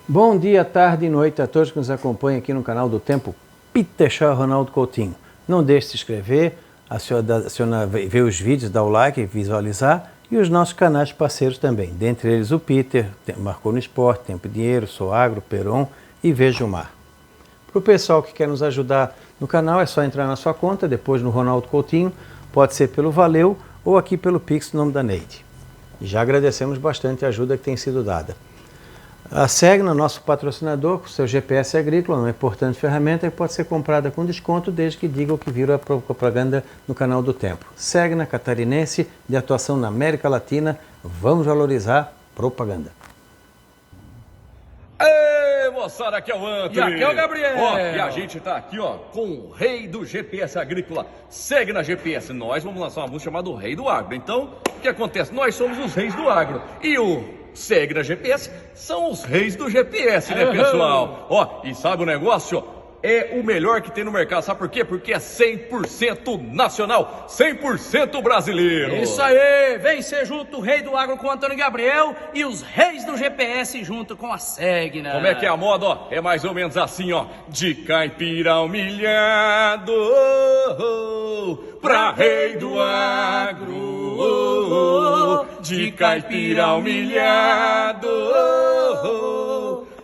Bom dia, tarde e noite a todos que nos acompanham aqui no canal do Tempo Pitechá Ronaldo Coutinho. Não deixe de se inscrever, acionar, ver os vídeos, dar o like, visualizar e os nossos canais parceiros também. Dentre eles o Peter, Marcou no Esporte, Tempo e Dinheiro, Sou Agro, Peron e Veja o Mar. Para o pessoal que quer nos ajudar no canal é só entrar na sua conta, depois no Ronaldo Coutinho, pode ser pelo Valeu ou aqui pelo Pix no nome da Neide. E já agradecemos bastante a ajuda que tem sido dada. A Segna, nosso patrocinador, com seu GPS agrícola, uma importante ferramenta que pode ser comprada com desconto desde que diga o que viram a propaganda no canal do Tempo. Segna, catarinense, de atuação na América Latina, vamos valorizar propaganda. Ei, moçada, aqui é o Antônio. E aqui é o Gabriel. Ó, e a gente tá aqui, ó, com o rei do GPS agrícola, Segna GPS. Nós vamos lançar uma música chamada O Rei do Agro. Então, o que acontece? Nós somos os reis do agro. E o Segna GPS são os reis do GPS, né, pessoal? Ó, e sabe o negócio? É o melhor que tem no mercado. Sabe por quê? Porque é 100% nacional, 100% brasileiro. Isso aí, vem ser junto o rei do agro com o Antônio Gabriel e os reis do GPS junto com a Segna. Como é que é a moda, ó? É mais ou menos assim, ó. De caipira humilhado, pra rei do agro. De caipira humilhado,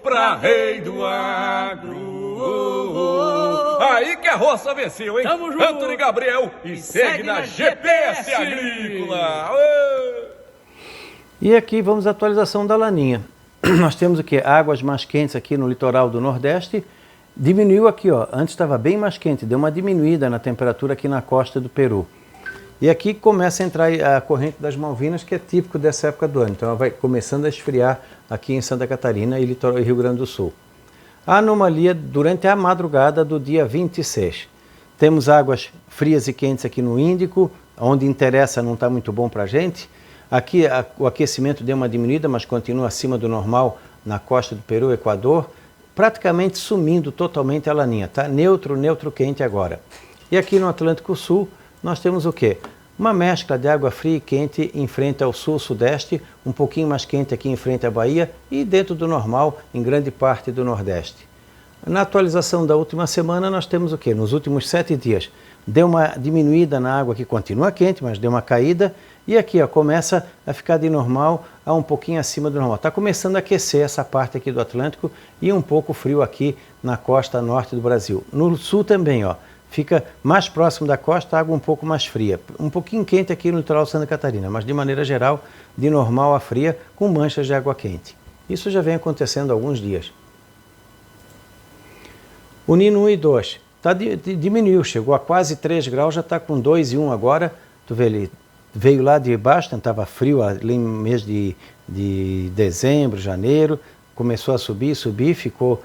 pra rei do agro. Aí que a roça venceu, hein? Tamo junto. Antônio Gabriel e Segna GPS agrícola. E aqui vamos à atualização da laninha. Nós temos o que? Águas mais quentes aqui no litoral do Nordeste. Diminuiu aqui, ó. Antes estava bem mais quente, deu uma diminuída na temperatura aqui na costa do Peru. E aqui começa a entrar a corrente das Malvinas, que é típico dessa época do ano. Então ela vai começando a esfriar aqui em Santa Catarina e litoral Rio Grande do Sul. A anomalia durante a madrugada do dia 26. Temos águas frias e quentes aqui no Índico, onde interessa não está muito bom para a gente. Aqui o aquecimento deu uma diminuída, mas continua acima do normal na costa do Peru, Equador, praticamente sumindo totalmente a laninha, tá? Neutro quente agora. E aqui no Atlântico Sul nós temos o quê? Uma mescla de água fria e quente em frente ao sul-sudeste, um pouquinho mais quente aqui em frente à Bahia e dentro do normal em grande parte do Nordeste. Na atualização da última semana nós temos o quê? Nos últimos 7 dias deu uma diminuída na água que continua quente, mas deu uma caída e aqui ó, começa a ficar de normal a um pouquinho acima do normal. Está começando a aquecer essa parte aqui do Atlântico e um pouco frio aqui na costa norte do Brasil. No sul também, ó. Fica mais próximo da costa, a água um pouco mais fria. Um pouquinho quente aqui no litoral de Santa Catarina, mas de maneira geral, de normal a fria, com manchas de água quente. Isso já vem acontecendo há alguns dias. O Nino 1 e 2 diminuiu, chegou a quase 3 graus, já está com 2 e 1 agora. Tu vê, ele veio lá de baixo, estava frio ali no mês de dezembro, janeiro. Começou a subir, ficou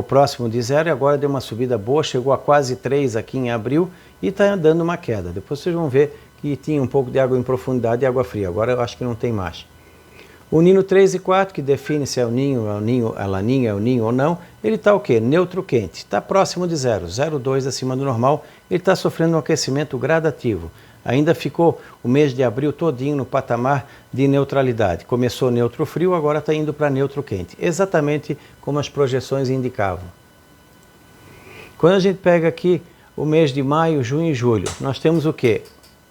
próximo de 0 e agora deu uma subida boa, chegou a quase 3 aqui em abril e está dando uma queda. Depois vocês vão ver que tinha um pouco de água em profundidade e água fria, agora eu acho que não tem mais. O Nino 3 e 4, que define se é o Ninho, a Laninha, é o Ninho ou não, ele está o quê? Neutro quente, está próximo de 0, 0,2 acima do normal, ele está sofrendo um aquecimento gradativo. Ainda ficou o mês de abril todinho no patamar de neutralidade. Começou neutro frio, agora está indo para neutro quente. Exatamente como as projeções indicavam. Quando a gente pega aqui o mês de maio, junho e julho, nós temos o quê?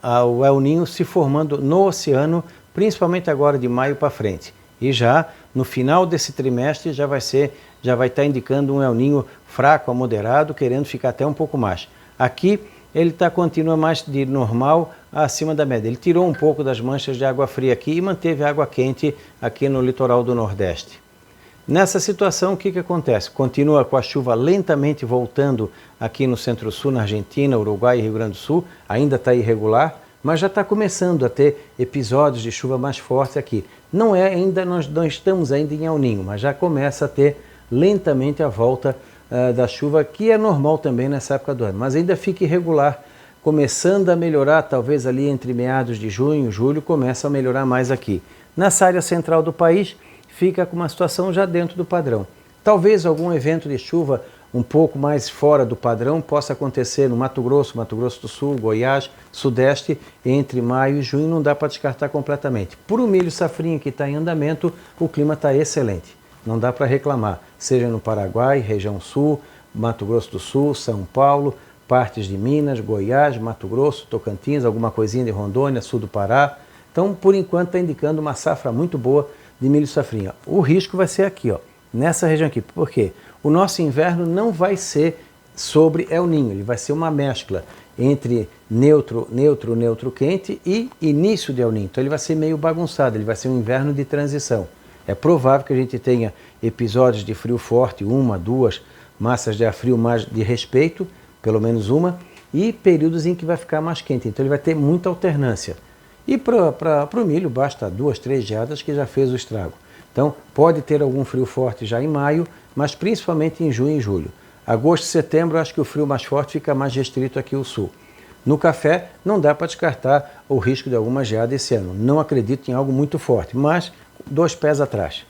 O El Niño se formando no oceano, principalmente agora de maio para frente. E já no final desse trimestre já vai estar indicando um El Niño fraco a moderado, querendo ficar até um pouco mais. Aqui ele continua mais de normal acima da média. Ele tirou um pouco das manchas de água fria aqui e manteve água quente aqui no litoral do Nordeste. Nessa situação, o que acontece? Continua com a chuva lentamente voltando aqui no Centro-Sul, na Argentina, Uruguai e Rio Grande do Sul. Ainda está irregular, mas já está começando a ter episódios de chuva mais fortes aqui. Nós não estamos ainda em El Niño, mas já começa a ter lentamente a volta da chuva, que é normal também nessa época do ano, mas ainda fica irregular, começando a melhorar, talvez ali entre meados de junho, julho, começa a melhorar mais aqui. Nessa área central do país, fica com uma situação já dentro do padrão. Talvez algum evento de chuva um pouco mais fora do padrão possa acontecer no Mato Grosso do Sul, Goiás, Sudeste, entre maio e junho, não dá para descartar completamente. Por o milho safrinha que está em andamento, o clima está excelente. não dá para reclamar, seja no Paraguai, região sul, Mato Grosso do Sul, São Paulo, partes de Minas, Goiás, Mato Grosso, Tocantins, alguma coisinha de Rondônia, sul do Pará. Então, por enquanto, está indicando uma safra muito boa de milho safrinha. O risco vai ser aqui, ó, nessa região aqui. Por quê? O nosso inverno não vai ser sobre El Niño, ele vai ser uma mescla entre neutro quente e início de El Niño. Então ele vai ser meio bagunçado, ele vai ser um inverno de transição. É provável que a gente tenha episódios de frio forte, 1, 2 massas de ar frio mais de respeito, pelo menos uma, e períodos em que vai ficar mais quente. Então ele vai ter muita alternância. E para o milho basta 2, 3 geadas que já fez o estrago. Então pode ter algum frio forte já em maio, mas principalmente em junho e julho. Agosto e setembro, acho que o frio mais forte fica mais restrito aqui ao sul. No café, não dá para descartar o risco de alguma geada esse ano. Não acredito em algo muito forte, mas 2 pés atrás.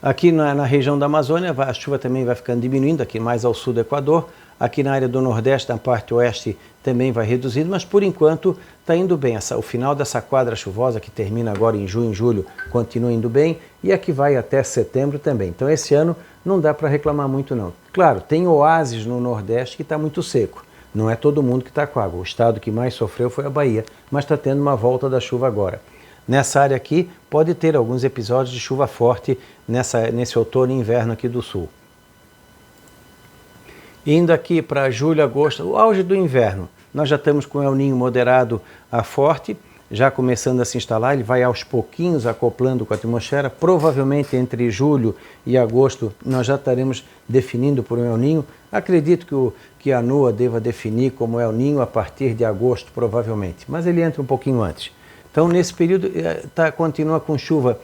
Aqui na região da Amazônia, a chuva também vai ficando diminuindo, aqui mais ao sul do Equador. Aqui na área do Nordeste, na parte oeste, também vai reduzindo, mas por enquanto está indo bem. O final dessa quadra chuvosa, que termina agora em junho e julho, continua indo bem, e aqui vai até setembro também. Então esse ano não dá para reclamar muito não. Claro, tem oásis no Nordeste que está muito seco. Não é todo mundo que está com água. O estado que mais sofreu foi a Bahia, mas está tendo uma volta da chuva agora. Nessa área aqui, pode ter alguns episódios de chuva forte nesse outono e inverno aqui do sul. Indo aqui para julho, agosto, o auge do inverno, nós já estamos com o El Niño moderado a forte, já começando a se instalar, ele vai aos pouquinhos acoplando com a atmosfera, provavelmente entre julho e agosto nós já estaremos definindo por um El Niño. Acredito que a NOAA deva definir como El Niño a partir de agosto, provavelmente, mas ele entra um pouquinho antes. Então, nesse período, continua com chuva,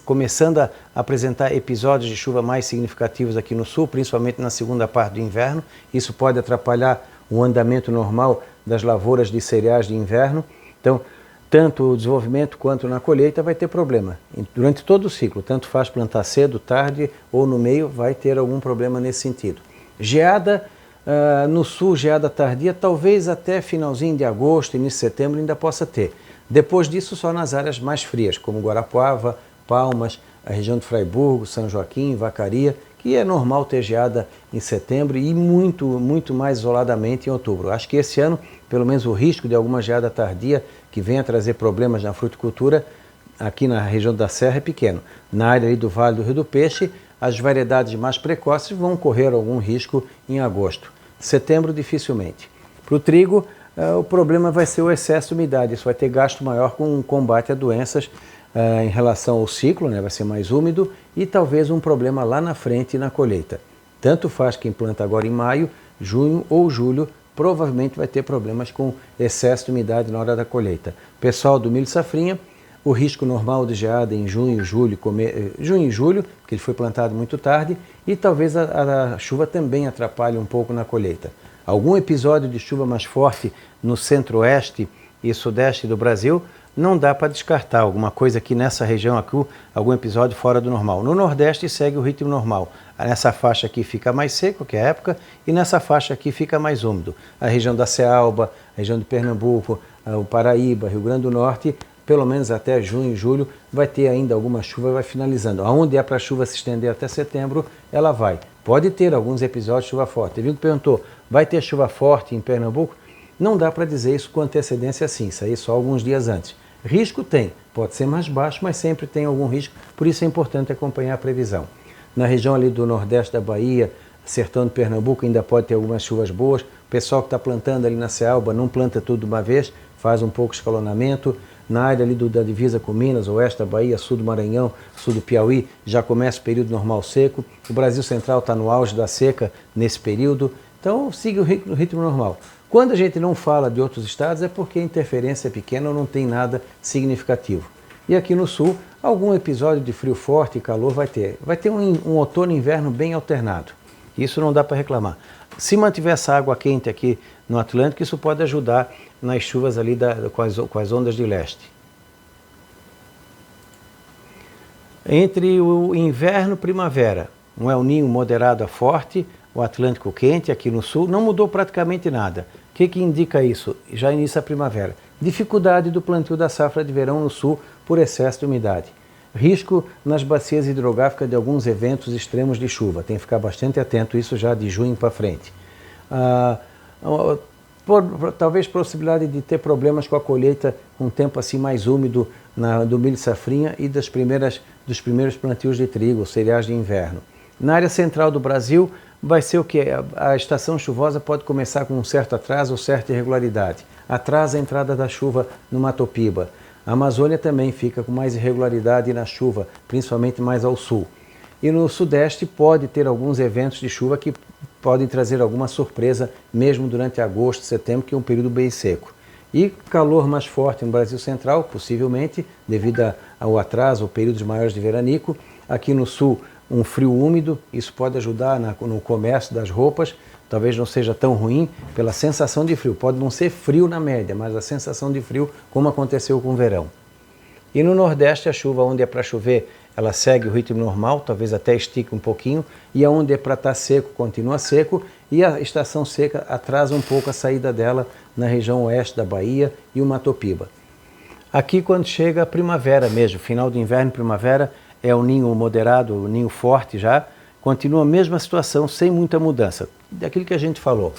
começando a apresentar episódios de chuva mais significativos aqui no sul, principalmente na segunda parte do inverno. Isso pode atrapalhar o andamento normal das lavouras de cereais de inverno. Então, tanto o desenvolvimento quanto na colheita vai ter problema. Durante todo o ciclo, tanto faz plantar cedo, tarde ou no meio, vai ter algum problema nesse sentido. Geada no sul, geada tardia, talvez até finalzinho de agosto, início de setembro ainda possa ter. Depois disso, só nas áreas mais frias, como Guarapuava, Palmas, a região de Fraiburgo, São Joaquim, Vacaria, que é normal ter geada em setembro e muito mais isoladamente em outubro. Acho que esse ano, pelo menos o risco de alguma geada tardia que venha trazer problemas na fruticultura, aqui na região da Serra é pequeno. Na área ali do Vale do Rio do Peixe, as variedades mais precoces vão correr algum risco em agosto. Setembro, dificilmente. Para o trigo, o problema vai ser o excesso de umidade. Isso vai ter gasto maior com o combate a doenças em relação ao ciclo, né? Vai ser mais úmido e talvez um problema lá na frente na colheita. Tanto faz quem planta agora em maio, junho ou julho, provavelmente vai ter problemas com excesso de umidade na hora da colheita. Pessoal do milho safrinha, o risco normal de geada em junho e julho, porque ele foi plantado muito tarde, e talvez a chuva também atrapalhe um pouco na colheita. Algum episódio de chuva mais forte no centro-oeste e sudeste do Brasil, não dá para descartar alguma coisa aqui nessa região, aqui, algum episódio fora do normal. No Nordeste segue o ritmo normal. Nessa faixa aqui fica mais seco, que é a época, e nessa faixa aqui fica mais úmido. A região da Cealba, a região de Pernambuco, o Paraíba, Rio Grande do Norte, pelo menos até junho e julho, vai ter ainda alguma chuva e vai finalizando. Aonde é para a chuva se estender até setembro, ela vai. Pode ter alguns episódios de chuva forte. Ele perguntou, vai ter chuva forte em Pernambuco? Não dá para dizer isso com antecedência assim, isso aí só alguns dias antes. Risco tem, pode ser mais baixo, mas sempre tem algum risco, por isso é importante acompanhar a previsão. Na região ali do Nordeste da Bahia, sertão de Pernambuco, ainda pode ter algumas chuvas boas. O pessoal que está plantando ali na Cealba não planta tudo de uma vez, faz um pouco de escalonamento. Na área ali da divisa com Minas, oeste da Bahia, sul do Maranhão, sul do Piauí, já começa o período normal seco. O Brasil Central está no auge da seca nesse período, então siga o ritmo normal. Quando a gente não fala de outros estados é porque a interferência é pequena ou não tem nada significativo. E aqui no sul, algum episódio de frio forte e calor vai ter. Vai ter um outono e inverno bem alternado. Isso não dá para reclamar. Se mantiver essa água quente aqui no Atlântico, isso pode ajudar nas chuvas ali com as ondas de leste. Entre o inverno e primavera, um El Niño moderado a forte, o Atlântico quente aqui no sul, não mudou praticamente nada. O que indica isso? Já inicia a primavera. Dificuldade do plantio da safra de verão no sul por excesso de umidade. Risco nas bacias hidrográficas de alguns eventos extremos de chuva. Tem que ficar bastante atento, isso já de junho para frente. Talvez possibilidade de ter problemas com a colheita com um tempo assim mais úmido do milho safrinha e dos primeiros plantios de trigo, cereais de inverno. Na área central do Brasil vai ser o que? A estação chuvosa pode começar com um certo atraso ou certa irregularidade. Atrasa a entrada da chuva no Mato Piba. A Amazônia também fica com mais irregularidade na chuva, principalmente mais ao sul. E no sudeste pode ter alguns eventos de chuva que podem trazer alguma surpresa, mesmo durante agosto, setembro, que é um período bem seco. E calor mais forte no Brasil Central, possivelmente, devido ao atraso ou períodos maiores de veranico. Aqui no sul, um frio úmido, isso pode ajudar no comércio das roupas, talvez não seja tão ruim pela sensação de frio. Pode não ser frio na média, mas a sensação de frio, como aconteceu com o verão. E no Nordeste, a chuva, onde é para chover, ela segue o ritmo normal, talvez até estique um pouquinho, e onde é para estar seco, continua seco, e a estação seca atrasa um pouco a saída dela na região oeste da Bahia e o Mato Piba. Aqui, quando chega a primavera mesmo, final de inverno e primavera, é o ninho moderado, o ninho forte já, continua a mesma situação, sem muita mudança, daquilo que a gente falou.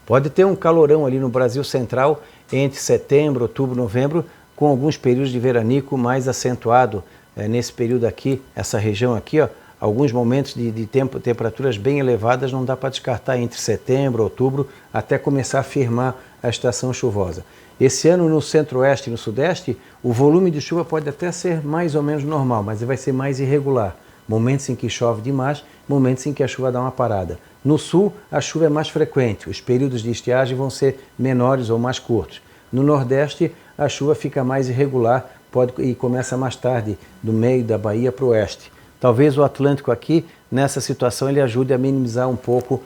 Pode ter um calorão ali no Brasil Central, entre setembro, outubro, novembro, com alguns períodos de veranico mais acentuado. Nesse período aqui, essa região aqui, ó, alguns momentos de temperaturas bem elevadas, não dá para descartar entre setembro, outubro, até começar a firmar a estação chuvosa. Esse ano no centro-oeste e no sudeste, o volume de chuva pode até ser mais ou menos normal, mas vai ser mais irregular. Momentos em que chove demais, momentos em que a chuva dá uma parada. No sul, a chuva é mais frequente, os períodos de estiagem vão ser menores ou mais curtos. No nordeste, a chuva fica mais irregular, e começa mais tarde, do meio da Bahia para o oeste. Talvez o Atlântico aqui, nessa situação, ele ajude a minimizar um pouco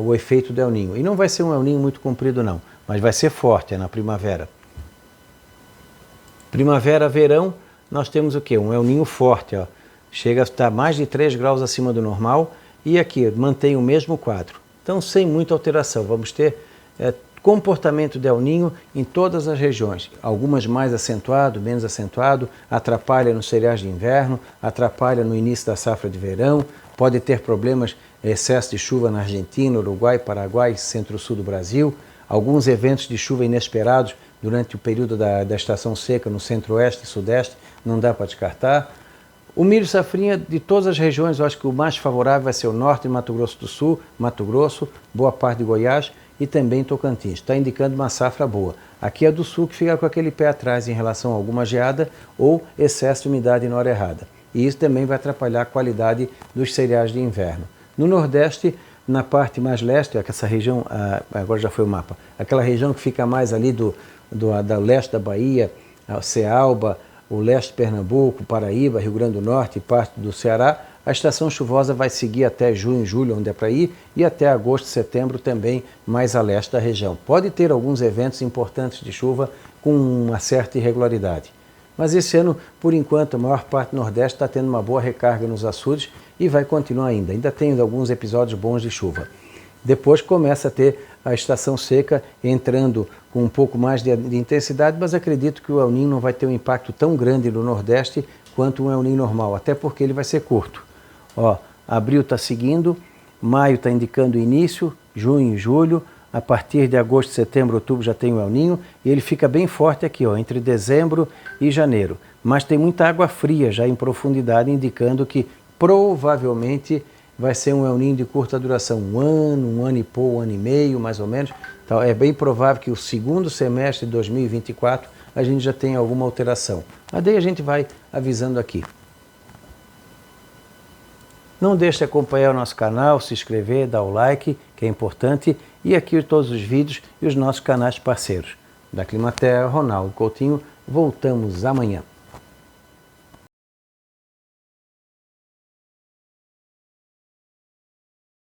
o efeito do El Niño. E não vai ser um El Niño muito comprido não, mas vai ser forte na primavera. Primavera, verão, nós temos o quê? Um El Niño forte, ó. Chega a estar mais de 3 graus acima do normal e aqui mantém o mesmo quadro. Então, sem muita alteração, vamos ter comportamento de El Niño em todas as regiões, algumas mais acentuado, menos acentuado, atrapalha nos cereais de inverno, atrapalha no início da safra de verão, pode ter problemas, excesso de chuva na Argentina, Uruguai, Paraguai, centro-sul do Brasil, alguns eventos de chuva inesperados durante o período da estação seca no centro-oeste e sudeste, não dá para descartar. O milho safrinha de todas as regiões, eu acho que o mais favorável vai ser o norte de Mato Grosso do Sul, Mato Grosso, boa parte de Goiás, e também Tocantins. Está indicando uma safra boa. Aqui é do sul que fica com aquele pé atrás em relação a alguma geada ou excesso de umidade na hora errada. E isso também vai atrapalhar a qualidade dos cereais de inverno. No Nordeste, na parte mais leste, essa região, agora já foi o mapa, aquela região que fica mais ali do leste da Bahia, Cealba, o leste de Pernambuco, Paraíba, Rio Grande do Norte e parte do Ceará, a estação chuvosa vai seguir até junho, julho, onde é para ir, e até agosto, setembro também, mais a leste da região. Pode ter alguns eventos importantes de chuva com uma certa irregularidade. Mas esse ano, por enquanto, a maior parte do Nordeste está tendo uma boa recarga nos açudes e vai continuar ainda. Ainda tem alguns episódios bons de chuva. Depois começa a ter a estação seca entrando com um pouco mais de intensidade, mas acredito que o El Niño não vai ter um impacto tão grande no Nordeste quanto um El Niño normal, até porque ele vai ser curto. Ó, abril está seguindo, maio está indicando o início, junho e julho, a partir de agosto, setembro, outubro já tem o El Niño e ele fica bem forte aqui, ó, entre dezembro e janeiro. Mas tem muita água fria já em profundidade, indicando que provavelmente vai ser um El Niño de curta duração, um ano e pouco, um ano e meio, mais ou menos. Então, é bem provável que o segundo semestre de 2024 a gente já tenha alguma alteração. Mas daí a gente vai avisando aqui. Não deixe de acompanhar o nosso canal, se inscrever, dar o like, que é importante, e aqui todos os vídeos e os nossos canais parceiros. Da Climaterra, Ronaldo Coutinho, voltamos amanhã.